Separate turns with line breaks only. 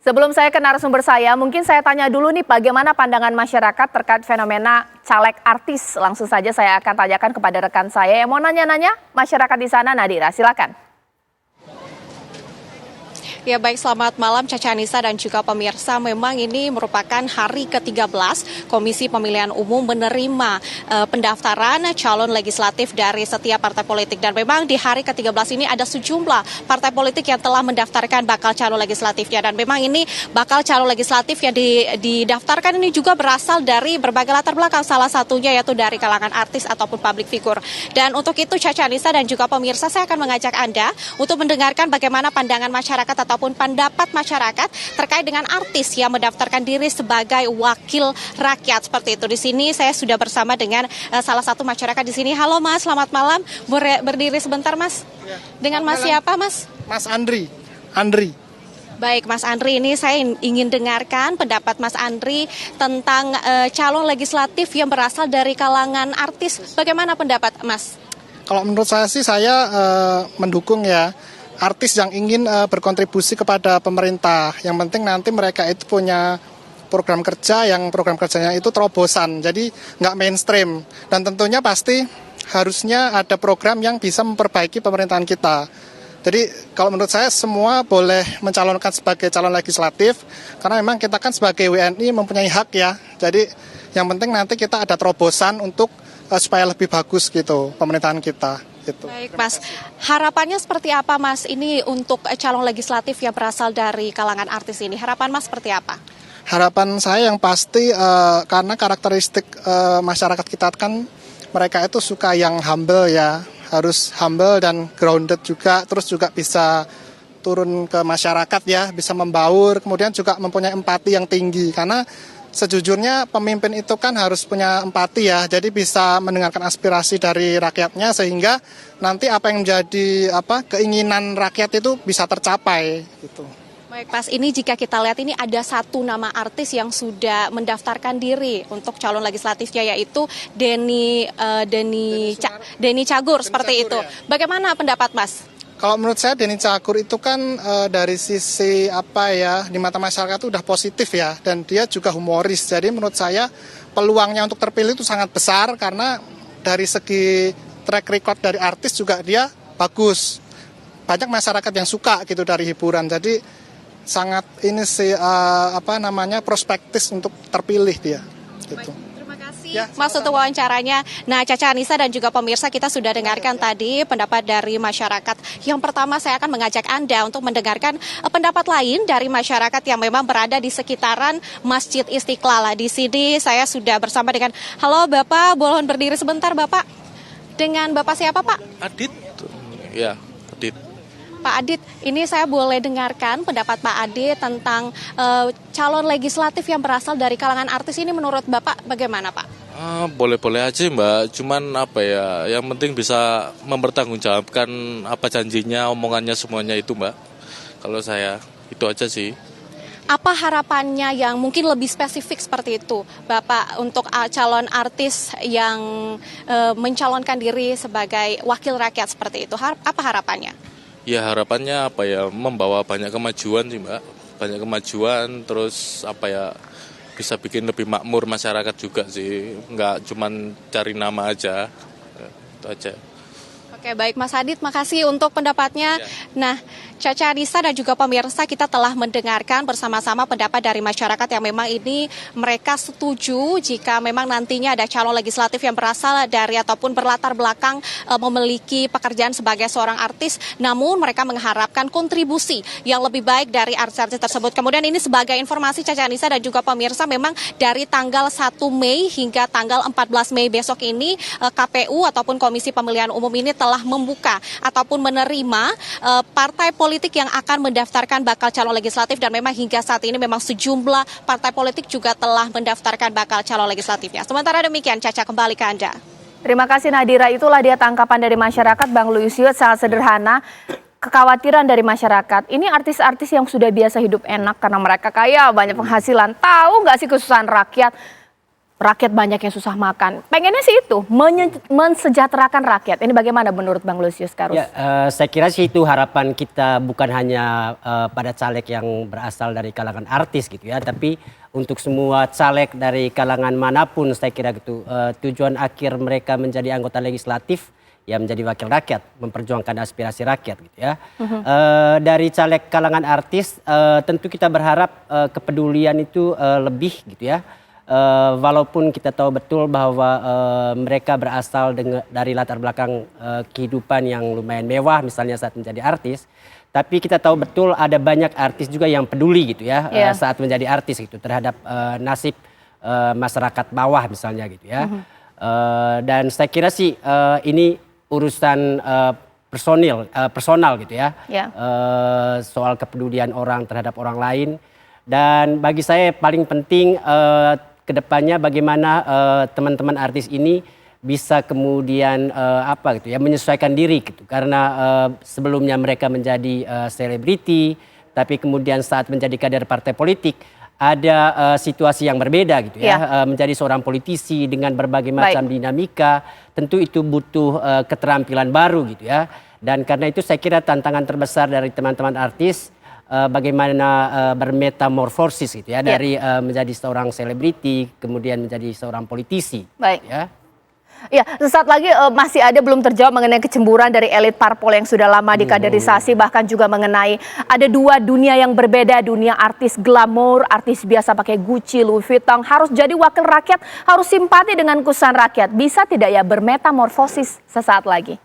Sebelum saya ke narasumber saya, mungkin saya tanya dulu nih bagaimana pandangan masyarakat terkait fenomena caleg artis. Langsung saja saya akan tanyakan kepada rekan saya yang mau nanya-nanya, masyarakat di sana. Nadira, silakan.
Ya baik, selamat malam Caca Anissa dan juga pemirsa. Memang ini merupakan hari ke-13 Komisi Pemilihan Umum menerima pendaftaran calon legislatif dari setiap partai politik. Dan memang di hari ke-13 ini ada sejumlah partai politik yang telah mendaftarkan bakal calon legislatifnya. Dan memang ini bakal calon legislatif yang didaftarkan ini juga berasal dari berbagai latar belakang. Salah satunya yaitu dari kalangan artis ataupun public figure. Dan untuk itu Caca Anissa dan juga pemirsa, saya akan mengajak Anda untuk mendengarkan bagaimana pandangan masyarakat ataupun pendapat masyarakat terkait dengan artis yang mendaftarkan diri sebagai wakil rakyat seperti itu. Di sini saya sudah bersama dengan salah satu masyarakat di sini. Halo Mas, selamat malam. Berdiri sebentar Mas. Dengan Mas siapa Mas?
Mas Andri.
Baik Mas Andri, ini saya ingin dengarkan pendapat Mas Andri tentang calon legislatif yang berasal dari kalangan artis. Bagaimana pendapat Mas?
Kalau menurut saya sih saya mendukung ya artis yang ingin berkontribusi kepada pemerintah. Yang penting nanti mereka itu punya program kerja yang program kerjanya itu terobosan, jadi nggak mainstream. Dan tentunya pasti harusnya ada program yang bisa memperbaiki pemerintahan kita. Jadi kalau menurut saya semua boleh mencalonkan sebagai calon legislatif, karena memang kita kan sebagai WNI mempunyai hak ya. Jadi yang penting nanti kita ada terobosan untuk supaya lebih bagus gitu pemerintahan kita. Gitu.
Baik Mas, harapannya seperti apa Mas ini untuk calon legislatif yang berasal dari kalangan artis ini? Harapan Mas seperti apa?
Harapan saya yang pasti karena karakteristik masyarakat kita kan mereka itu suka yang humble ya, harus humble dan grounded juga, terus juga bisa turun ke masyarakat ya, bisa membaur, kemudian juga mempunyai empati yang tinggi karena sejujurnya pemimpin itu kan harus punya empati ya, jadi bisa mendengarkan aspirasi dari rakyatnya sehingga nanti apa yang menjadi keinginan rakyat itu bisa tercapai gitu.
Baik Mas, ini jika kita lihat ini ada satu nama artis yang sudah mendaftarkan diri untuk calon legislatifnya yaitu Denny Cagur seperti itu. Ya. Bagaimana pendapat Mas?
Kalau menurut saya Denny Cagur itu kan dari sisi di mata masyarakat itu udah positif ya, dan dia juga humoris. Jadi menurut saya peluangnya untuk terpilih itu sangat besar karena dari segi track record dari artis juga dia bagus. Banyak masyarakat yang suka gitu dari hiburan. Jadi sangat ini sih prospektif untuk terpilih dia. Gitu.
Ya, Mas untuk wawancaranya. Nah Caca Anissa dan juga pemirsa, kita sudah dengarkan tadi pendapat dari masyarakat. Yang pertama saya akan mengajak Anda untuk mendengarkan pendapat lain dari masyarakat yang memang berada di sekitaran Masjid Istiqlal. Di sini saya sudah bersama dengan, halo Bapak, boleh berdiri sebentar Bapak. Dengan Bapak siapa Pak?
Adit. Ya, Adit.
Pak Adit, ini saya boleh dengarkan pendapat Pak Adit tentang calon legislatif yang berasal dari kalangan artis ini, menurut Bapak bagaimana Pak?
Boleh-boleh aja Mbak, cuman yang penting bisa mempertanggungjawabkan apa janjinya, omongannya semuanya itu Mbak. Kalau saya, itu aja sih.
Apa harapannya yang mungkin lebih spesifik seperti itu Bapak untuk calon artis yang mencalonkan diri sebagai wakil rakyat seperti itu? Apa harapannya?
Ya harapannya membawa banyak kemajuan sih Mbak. Banyak kemajuan, terus bisa bikin lebih makmur masyarakat juga sih, nggak cuman cari nama aja, itu aja.
Oke baik Mas Adit, makasih untuk pendapatnya. Ya. Nah Caca Anissa dan juga pemirsa, kita telah mendengarkan bersama-sama pendapat dari masyarakat yang memang ini mereka setuju jika memang nantinya ada calon legislatif yang berasal dari ataupun berlatar belakang memiliki pekerjaan sebagai seorang artis, namun mereka mengharapkan kontribusi yang lebih baik dari artis-artis tersebut. Kemudian ini sebagai informasi Caca Anissa dan juga pemirsa, memang dari tanggal 1 Mei hingga tanggal 14 Mei besok ini KPU ataupun Komisi Pemilihan Umum ini telah membuka ataupun menerima partai politik yang akan mendaftarkan bakal calon legislatif, dan memang hingga saat ini memang sejumlah partai politik juga telah mendaftarkan bakal calon legislatifnya. Sementara demikian, Caca, kembali ke Anda.
Terima kasih Nadira, itulah dia tangkapan dari masyarakat. Bang Luisius, sangat sederhana. Kekhawatiran dari masyarakat, ini artis-artis yang sudah biasa hidup enak karena mereka kaya, banyak penghasilan, tahu nggak sih kesusahan rakyat? rakyat banyak yang susah makan. Pengennya sih itu, mensejahterakan rakyat. Ini bagaimana menurut Bang Lusius Karus?
Ya, saya kira sih itu harapan kita bukan hanya pada caleg yang berasal dari kalangan artis gitu ya, tapi untuk semua caleg dari kalangan manapun saya kira gitu. Tujuan akhir mereka menjadi anggota legislatif ya menjadi wakil rakyat, memperjuangkan aspirasi rakyat gitu ya. Dari caleg kalangan artis tentu kita berharap kepedulian itu lebih gitu ya. Walaupun kita tahu betul bahwa mereka berasal dari latar belakang kehidupan yang lumayan mewah misalnya saat menjadi artis, tapi kita tahu betul ada banyak artis juga yang peduli gitu ya saat menjadi artis gitu terhadap nasib masyarakat bawah misalnya gitu ya. Dan saya kira sih ini urusan personal gitu ya. Soal kepedulian orang terhadap orang lain. Dan bagi saya paling penting kedepannya bagaimana teman-teman artis ini bisa kemudian menyesuaikan diri gitu, karena sebelumnya mereka menjadi selebriti, tapi kemudian saat menjadi kader partai politik ada situasi yang berbeda gitu ya, menjadi seorang politisi dengan berbagai macam dinamika, tentu itu butuh keterampilan baru gitu ya. Dan karena itu saya kira tantangan terbesar dari teman-teman artis bagaimana bermetamorfosis gitu ya, dari menjadi seorang selebriti kemudian menjadi seorang politisi. Ya.
Ya, sesaat lagi masih ada belum terjawab mengenai kecemburuan dari elit parpol yang sudah lama dikaderisasi, bahkan juga mengenai ada dua dunia yang berbeda, dunia artis glamour, artis biasa pakai Gucci, Louis Vuitton, harus jadi wakil rakyat, harus simpati dengan kesusahan rakyat. Bisa tidak ya bermetamorfosis sesaat lagi?